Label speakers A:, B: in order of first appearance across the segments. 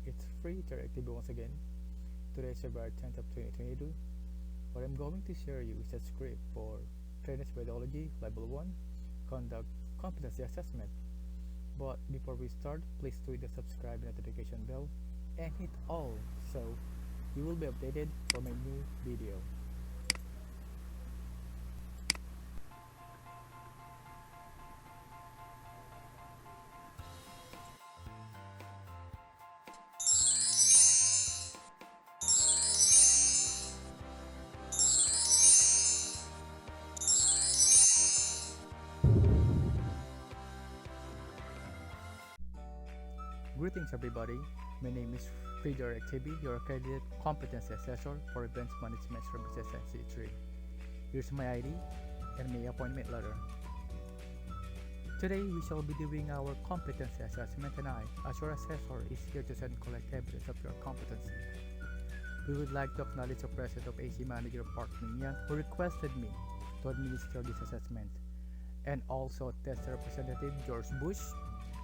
A: It's Freedirect once again. Today is February 10th of 2022. What I'm going to share you is a script for Trainers Methodology Level 1 Conduct Competency Assessment. But before we start, please do the subscribe notification bell and hit all so you will be updated for my new video. Greetings everybody, my name is Freedirect, your accredited competency assessor for events management services at C3. Here's my ID and my appointment letter. Today we shall be doing our competency assessment and I, as your assessor, is here to send collect evidence of your competency. We would like to acknowledge the presence of AC Manager Park Minyan who requested me to administer this assessment, and also TESDA representative George Bush,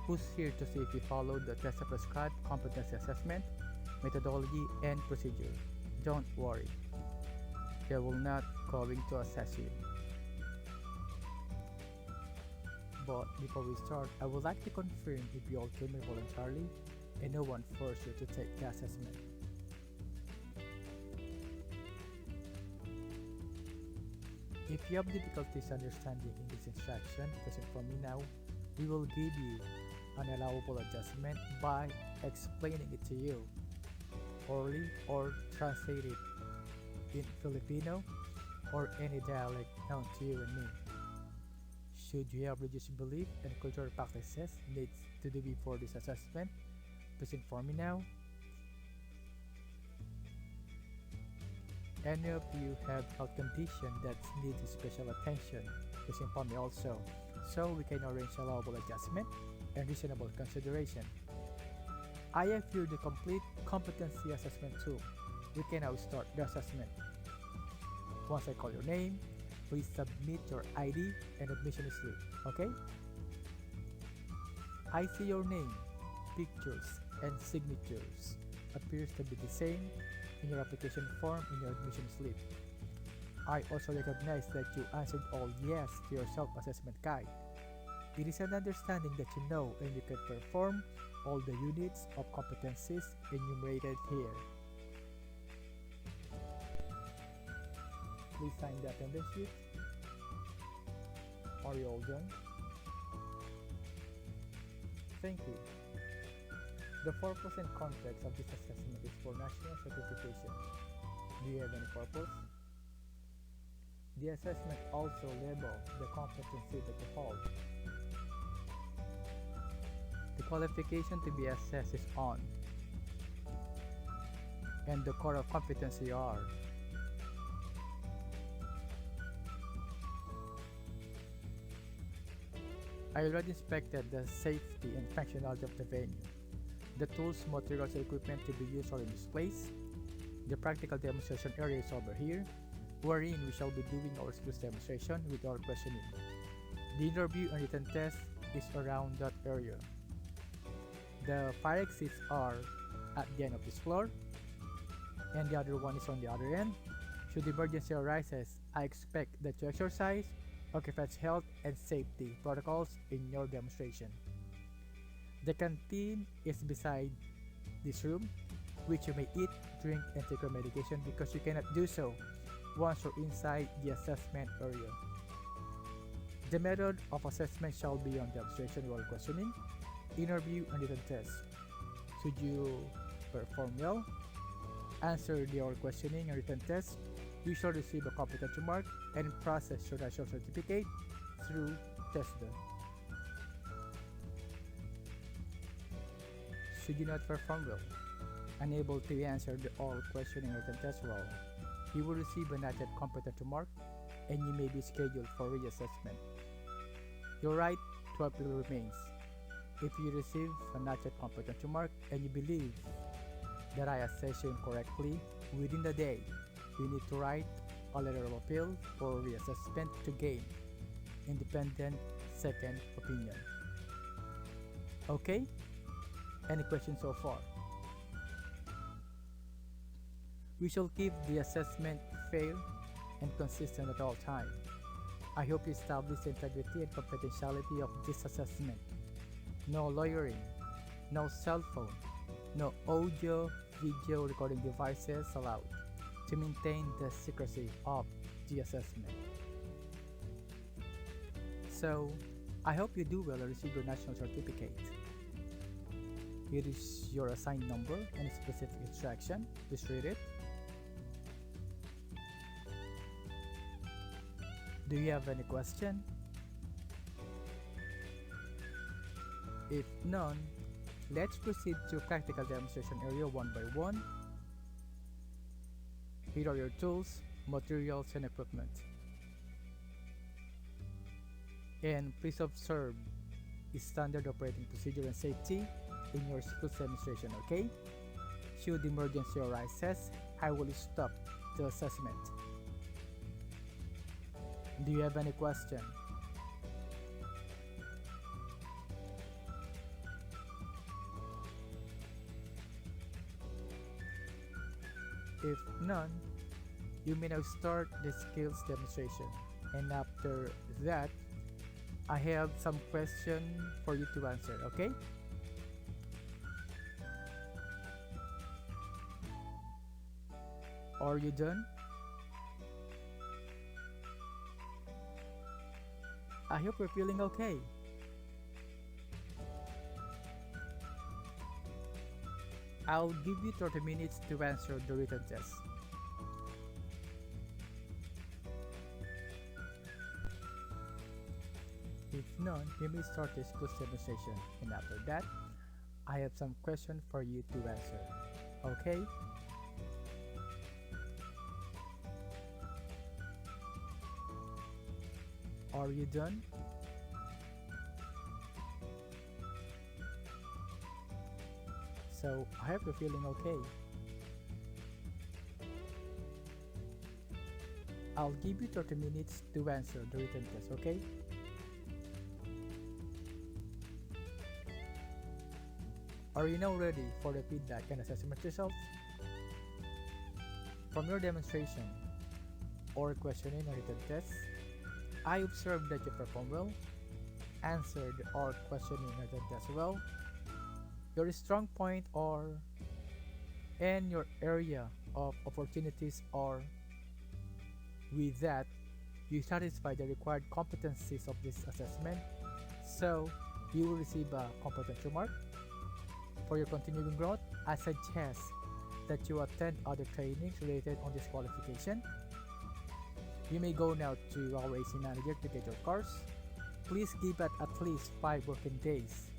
A: who's here to see if you followed the TESDA prescribed competency assessment, methodology, and procedure. Don't worry, they will not going to assess you. But before we start, I would like to confirm if you all came here voluntarily and no one forced you to take the assessment. If you have difficulties understanding English instruction, please inform me now. We will give you an allowable adjustment by explaining it to you orally or translate it in Filipino or any dialect known to you and me. Should you have religious belief and cultural practices needs to do before this assessment, please inform me now. Any of you have health condition that needs special attention, please inform me also, so we can arrange allowable adjustment and reasonable consideration. I have here the complete competency assessment tool. We can now start the assessment. Once I call your name, please submit your ID and admission slip, okay? I see your name, pictures, and signatures appears to be the same in your application form in your admission slip. I also recognize that you answered all yes to your self-assessment guide. It is an understanding that you know and you can perform all the units of competencies enumerated here. Please sign the attendance sheet. Are you all done? Thank you. The purpose and context of this assessment is for national certification. Do you have any purpose? The assessment also labels the competency that you hold. The qualification to be assessed is on, and the core of competency are. I already inspected the safety and functionality of the venue. The tools, materials, and equipment to be used are in this place. The practical demonstration area is over here, wherein we shall be doing our skills demonstration with our questioning. The interview and written test is around that area. The fire exits are at the end of this floor, and the other one is on the other end. Should emergency arises, I expect that you exercise occupiers' health and safety protocols in your demonstration. The canteen is beside this room, which you may eat, drink, and take your medication because you cannot do so once you're inside the assessment area. The method of assessment shall be on demonstration while questioning, interview, and written test. Should you perform well, answer your questioning and written test, you shall receive a competency mark and process your national certificate through TESDA. Should you not perform well, unable to answer the all questioning and written test well, you will receive a not yet competency mark and you may be scheduled for reassessment. Your right to appeal remains. If you receive a not yet competency mark and you believe that I assess you incorrectly, within the day, you need to write a letter of appeal for reassessment to gain independent second opinion. Okay? Any questions so far? We shall keep the assessment fair and consistent at all times. I hope you establish the integrity and confidentiality of this assessment. No lawyering, no cell phone, no audio, video recording devices allowed to maintain the secrecy of the assessment. So, I hope you do well and receive your national certificate. Here is your assigned number and specific instruction. Please read it. Do you have any question? If none, let's proceed to practical demonstration area one by one. Here are your tools, materials, and equipment. And please observe the standard operating procedure and safety in your skills demonstration, okay? Should emergency arises, I will stop the assessment. Do you have any question? If none, you may now start the skills demonstration. And after that, I have some question for you to answer, okay? Are you done? I hope you're feeling okay. I'll give you 30 minutes to answer the written test. If none, you may start the skills demonstration, and after that, I have some questions for you to answer. Okay? Are you done? So, I hope you're feeling okay. I'll give you 30 minutes to answer the written test, okay? Are you now ready for the feedback and assessment results? From your demonstration or questioning or written test, I observed that you performed well, answered or questioning or written test well. Your strong point and your area of opportunities are. With that, you satisfy the required competencies of this assessment, so you will receive a competency mark. For your continuing growth, I suggest that you attend other trainings related on this qualification. You may go now to our AC manager to get your course. Please give it at least 5 working days.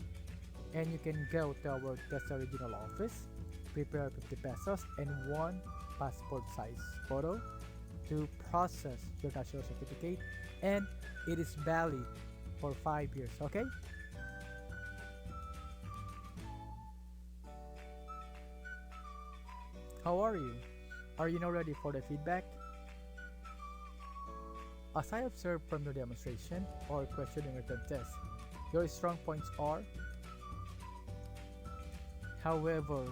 A: And you can go to our TESDA regional office, prepare 50 pesos and 1 passport size photo to process your national certificate, and it is valid for 5 years, okay? How are you? Are you now ready for the feedback? As I observed from your demonstration or questioning written test, your strong points are. However,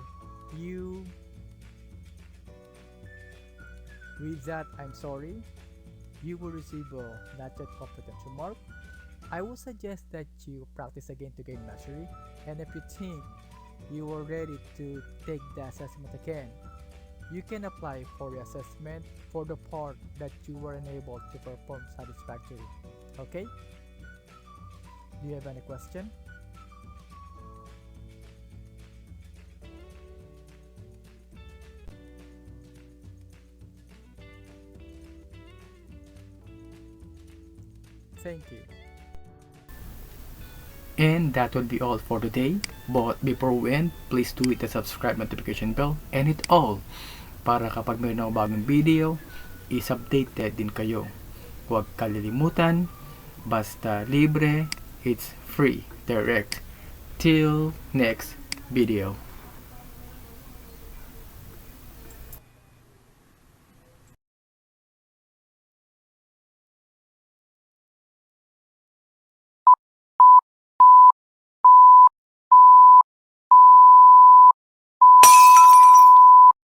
A: with that, I'm sorry, you will receive a not yet competency mark. I would suggest that you practice again to gain mastery, and if you think you are ready to take the assessment again, you can apply for the assessment for the part that you were unable to perform satisfactorily. Okay? Do you have any question? Thank you. And that would be all for today. But before we end, please do hit the subscribe notification bell and hit all para kapag may na bagong video, is updated din kayo. Huwag kalilimutan, basta libre, it's free, direct. Till next video.